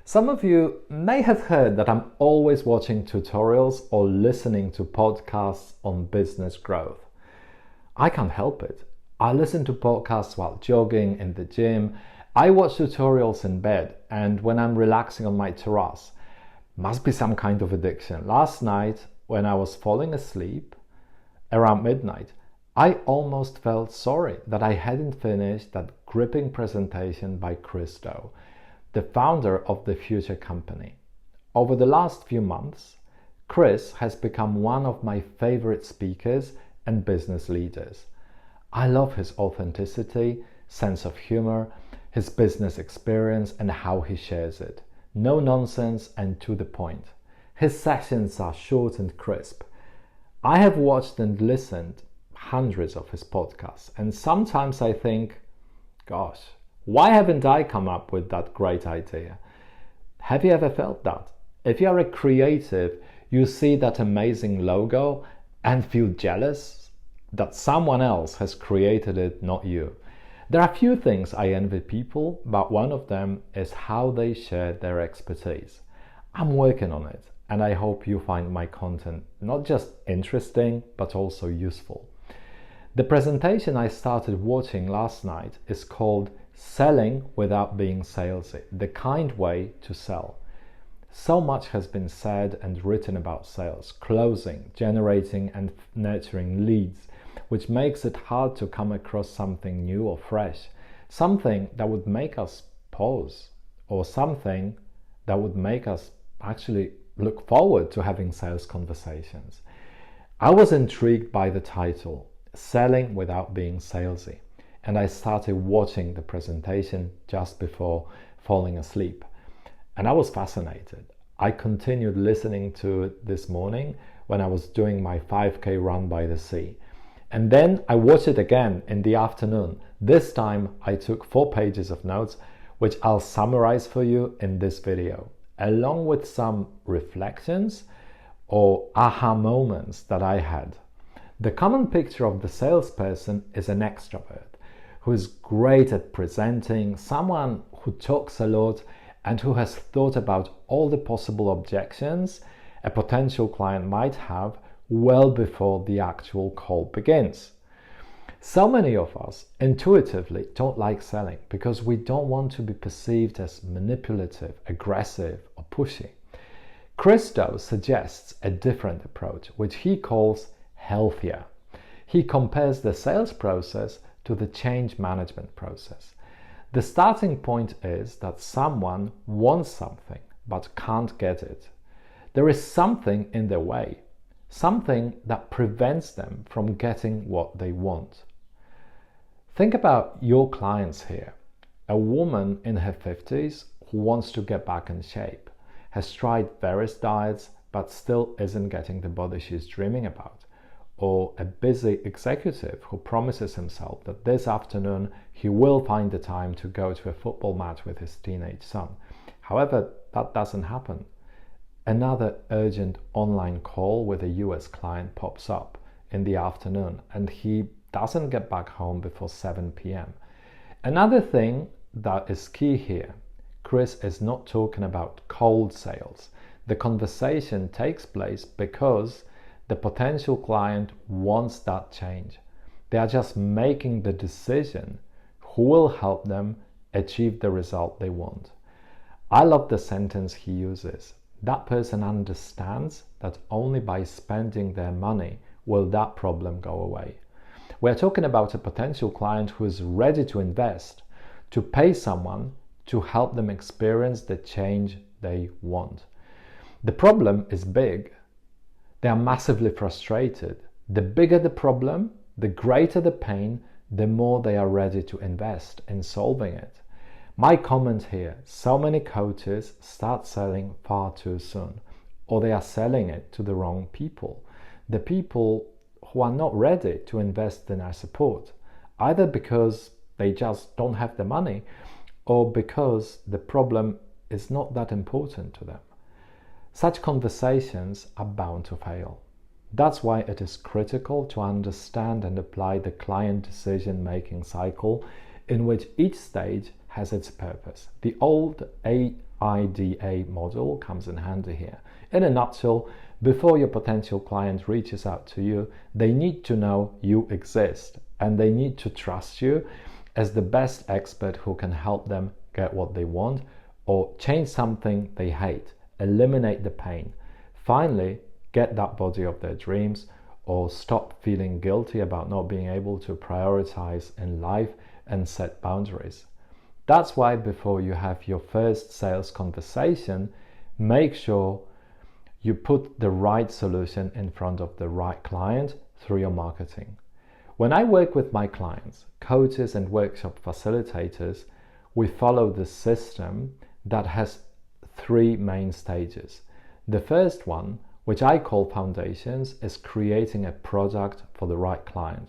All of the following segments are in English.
Some of you may have heard that I'm always watching tutorials or listening to podcasts on business growth. I can't help it. I listen to podcasts while jogging, in the gym. I watch tutorials in bed and when I'm relaxing on my terrace. Must be some kind of addiction. Last night, when I was falling asleep, around midnight, I almost felt sorry that I hadn't finished that gripping presentation by Chris, the founder of the FUTUR company. Over the last few months, Chris has become one of my favorite speakers and business leaders. I love his authenticity, sense of humor, his business experience and how he shares it. No nonsense and to the point. His sessions are short and crisp. I have watched and listened hundreds of his podcasts, and sometimes I think, gosh, why haven't I come up with that great idea? Have you ever felt that? If you are a creative, you see that amazing logo and feel jealous that someone else has created it, not you. There are few things I envy people, but one of them is how they share their expertise. I'm working on it, and I hope you find my content not just interesting, but also useful. The presentation I started watching last night is called Selling Without Being Salesy, the kind way to sell. So much has been said and written about sales, closing, generating and nurturing leads, which makes it hard to come across something new or fresh, something that would make us pause, or something that would make us actually look forward to having sales conversations. I was intrigued by the title, Selling Without Being Salesy, and I started watching the presentation just before falling asleep. And I was fascinated. I continued listening to it this morning when I was doing my 5K run by the sea. And then I watched it again in the afternoon. This time I took 4 pages of notes, which I'll summarize for you in this video, along with some reflections or aha moments that I had. The common picture of the salesperson is an extrovert who is great at presenting, someone who talks a lot and who has thought about all the possible objections a potential client might have well before the actual call begins. So many of us intuitively don't like selling because we don't want to be perceived as manipulative, aggressive, or pushy. Chris suggests a different approach, which he calls healthier. He compares the sales process to the change management process. The starting point is that someone wants something but can't get it. There is something in their way, something that prevents them from getting what they want. Think about your clients here. A woman in her 50s who wants to get back in shape, has tried various diets but still isn't getting the body she's dreaming about. Or a busy executive who promises himself that this afternoon he will find the time to go to a football match with his teenage son. However, that doesn't happen. Another urgent online call with a US client pops up in the afternoon and he doesn't get back home before 7 p.m. Another thing that is key here, Chris is not talking about cold sales. The conversation takes place because the potential client wants that change. They are just making the decision who will help them achieve the result they want. I love the sentence he uses. That person understands that only by spending their money will that problem go away. We're talking about a potential client who is ready to invest, to pay someone to help them experience the change they want. The problem is big. They are massively frustrated. The bigger the problem, the greater the pain, the more they are ready to invest in solving it. My comment here, so many coaches start selling far too soon, or they are selling it to the wrong people. The people who are not ready to invest in our support, either because they just don't have the money or because the problem is not that important to them. Such conversations are bound to fail. That's why it is critical to understand and apply the client decision-making cycle in which each stage has its purpose. The old IDA model comes in handy here. In a nutshell, before your potential client reaches out to you, they need to know you exist and they need to trust you as the best expert who can help them get what they want or change something they hate, eliminate the pain, finally get that body of their dreams, or stop feeling guilty about not being able to prioritize in life and set boundaries. That's why before you have your first sales conversation, make sure you put the right solution in front of the right client through your marketing. When I work with my clients, coaches and workshop facilitators, we follow the system that has 3 main stages. The first one, which I call foundations, is creating a product for the right client,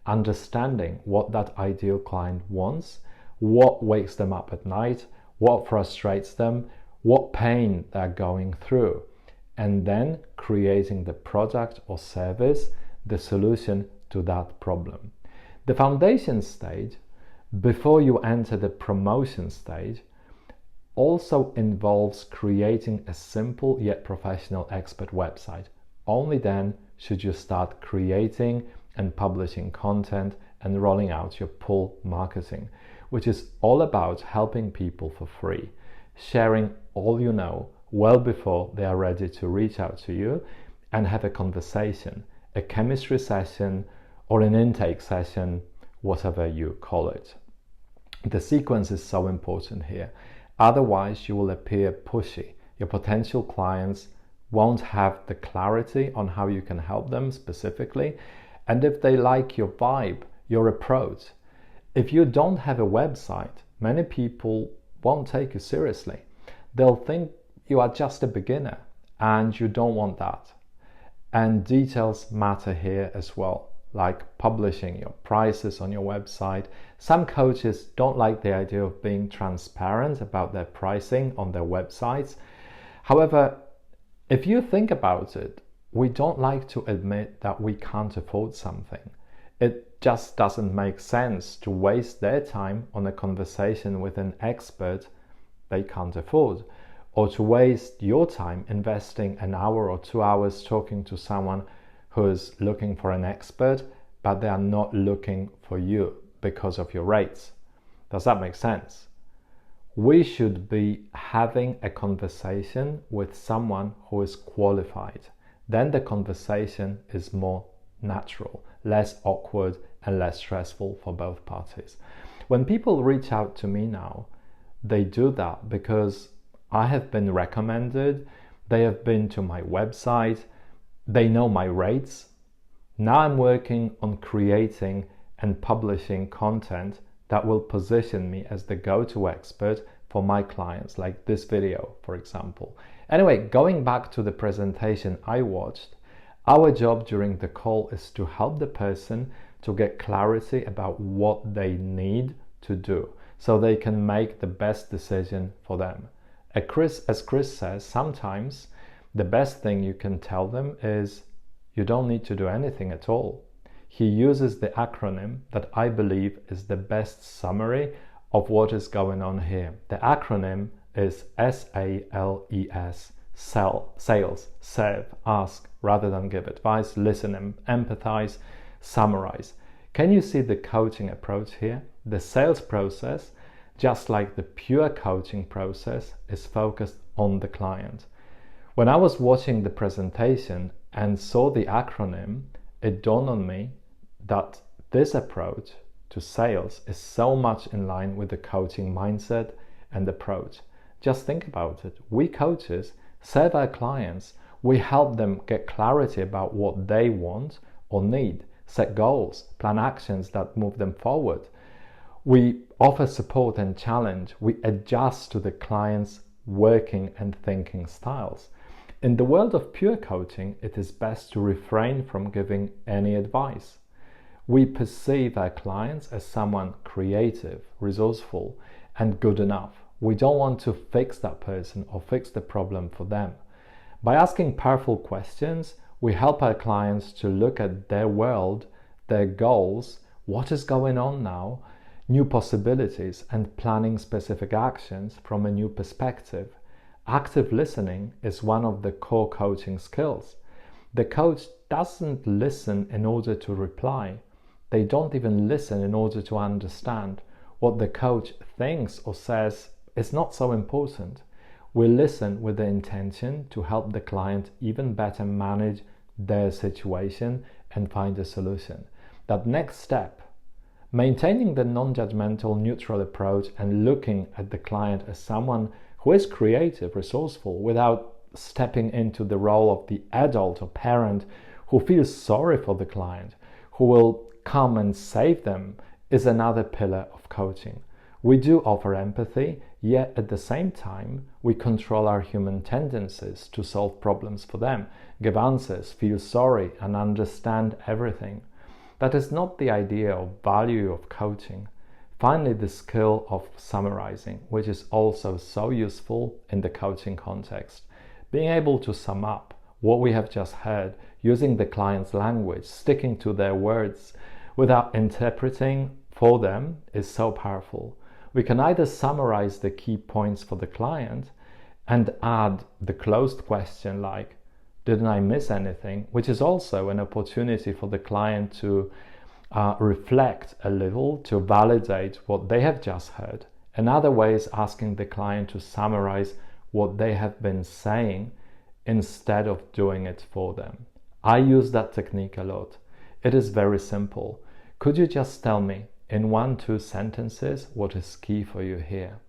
understanding what that ideal client wants, what wakes them up at night, what frustrates them, what pain they're going through, and then creating the product or service, the solution to that problem. The foundation stage, before you enter the promotion stage, also involves creating a simple yet professional expert website. Only then should you start creating and publishing content and rolling out your pull marketing, which is all about helping people for free, sharing all you know well before they are ready to reach out to you and have a conversation, a chemistry session or an intake session, whatever you call it. The sequence is so important here. Otherwise, you will appear pushy. Your potential clients won't have the clarity on how you can help them specifically. And if they like your vibe, your approach, if you don't have a website, many people won't take you seriously. They'll think you are just a beginner, and you don't want that. And details matter here as well, like publishing your prices on your website. Some coaches don't like the idea of being transparent about their pricing on their websites. However, if you think about it, we don't like to admit that we can't afford something. It just doesn't make sense to waste their time on a conversation with an expert they can't afford, or to waste your time investing an hour or 2 hours talking to someone who is looking for an expert, but they are not looking for you because of your rates. Does that make sense? We should be having a conversation with someone who is qualified. Then the conversation is more natural, less awkward, and less stressful for both parties. When people reach out to me now, they do that because I have been recommended, they have been to my website, they know my rates. Now I'm working on creating and publishing content that will position me as the go-to expert for my clients, like this video, for example. Anyway, going back to the presentation I watched, our job during the call is to help the person to get clarity about what they need to do so they can make the best decision for them. As Chris says, sometimes the best thing you can tell them is you don't need to do anything at all. He uses the acronym that I believe is the best summary of what is going on here. The acronym is S.A.L.E.S. S.A.L.E.S. Serve, ask rather than give advice, listen, empathize, summarize. Can you see the coaching approach here? The sales process, just like the pure coaching process, is focused on the client. When I was watching the presentation and saw the acronym, it dawned on me that this approach to sales is so much in line with the coaching mindset and approach. Just think about it. We coaches serve our clients. We help them get clarity about what they want or need, set goals, plan actions that move them forward. We offer support and challenge. We adjust to the client's working and thinking styles. In the world of pure coaching, it is best to refrain from giving any advice. We perceive our clients as someone creative, resourceful, and good enough. We don't want to fix that person or fix the problem for them. By asking powerful questions, we help our clients to look at their world, their goals, what is going on now, new possibilities, and planning specific actions from a new perspective. Active listening is one of the core coaching skills. The coach doesn't listen in order to reply. They don't even listen in order to understand. What the coach thinks or says is not so important. We listen with the intention to help the client even better manage their situation and find a solution. That next step, maintaining the non-judgmental, neutral approach and looking at the client as someone who is creative, resourceful, without stepping into the role of the adult or parent who feels sorry for the client, who will come and save them, is another pillar of coaching. We do offer empathy, yet at the same time, we control our human tendencies to solve problems for them, give answers, feel sorry, and understand everything. That is not the idea or value of coaching. Finally, the skill of summarizing, which is also so useful in the coaching context. Being able to sum up what we have just heard using the client's language, sticking to their words without interpreting for them is so powerful. We can either summarize the key points for the client and add the closed question like, didn't I miss anything? Which is also an opportunity for the client to reflect a little, to validate what they have just heard. Another way is asking the client to summarize what they have been saying instead of doing it for them. I use that technique a lot. It is very simple. Could you just tell me in 1-2 sentences what is key for you here?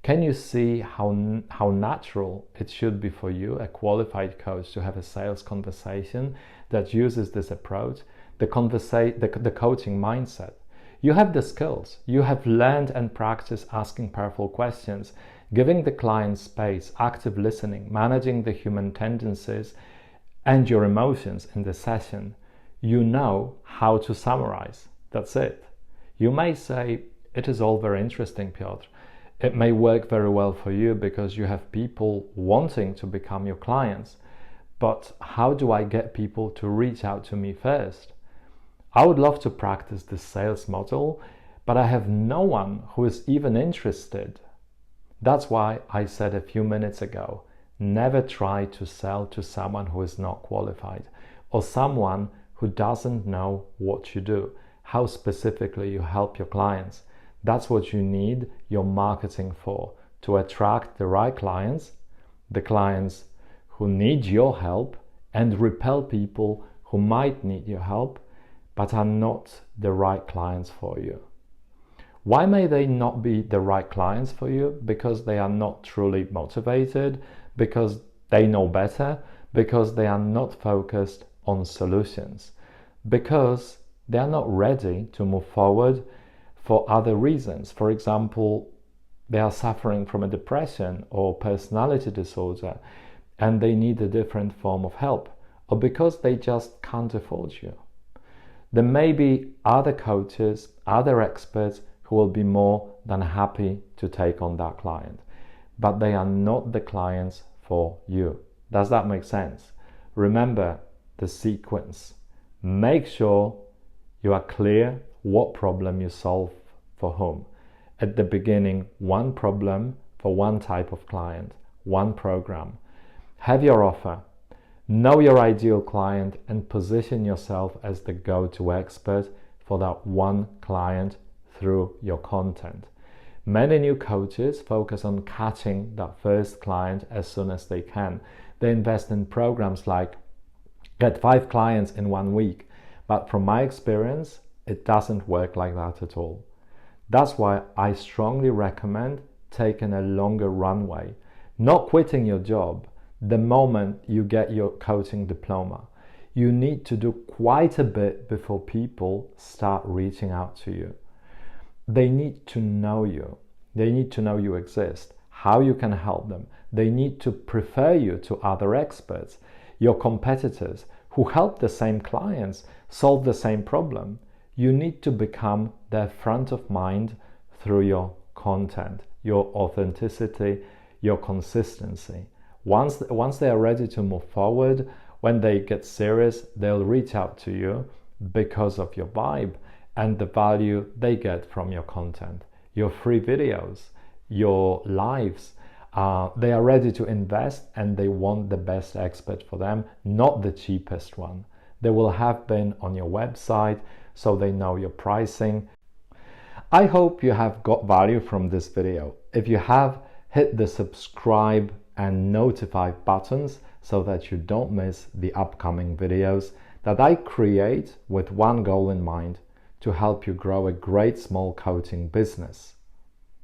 Can you see how natural it should be for you, a qualified coach, to have a sales conversation that uses this approach, the coaching mindset? You have the skills. You have learned and practiced asking powerful questions, giving the client space, active listening, managing the human tendencies and your emotions in the session. You know how to summarize. That's it. You may say, it is all very interesting, Piotr. It may work very well for you because you have people wanting to become your clients. But how do I get people to reach out to me first? I would love to practice this sales model, but I have no one who is even interested. That's why I said a few minutes ago, never try to sell to someone who is not qualified or someone who doesn't know what you do, how specifically you help your clients. That's what you need your marketing for, to attract the right clients, the clients who need your help, and repel people who might need your help but are not the right clients for you. Why may they not be the right clients for you? Because they are not truly motivated, because they know better, because they are not focused on solutions, because they are not ready to move forward for other reasons. For example, they are suffering from a depression or personality disorder and they need a different form of help, or because they just can't afford you. There may be other coaches, other experts who will be more than happy to take on that client, but they are not the clients for you. Does that make sense? Remember the sequence. Make sure you are clear what problem you solve for whom. At the beginning, one problem for one type of client, one program. Have your offer. Know your ideal client and position yourself as the go-to expert for that one client through your content. Many new coaches focus on catching that first client as soon as they can. They invest in programs like get 5 clients in 1 week. But from my experience, it doesn't work like that at all. That's why I strongly recommend taking a longer runway, not quitting your job the moment you get your coaching diploma. You need to do quite a bit before people start reaching out to you. They need to know you. They need to know you exist, how you can help them. They need to prefer you to other experts, your competitors who help the same clients solve the same problem. You need to become their front of mind through your content, your authenticity, your consistency. Once they are ready to move forward, when they get serious, they'll reach out to you because of your vibe and the value they get from your content, your free videos, your lives, They are ready to invest and they want the best expert for them, not the cheapest one. They will have been on your website, so they know your pricing. I hope you have got value from this video. If you have, hit the subscribe and notify buttons so that you don't miss the upcoming videos that I create with one goal in mind: to help you grow a great small coaching business.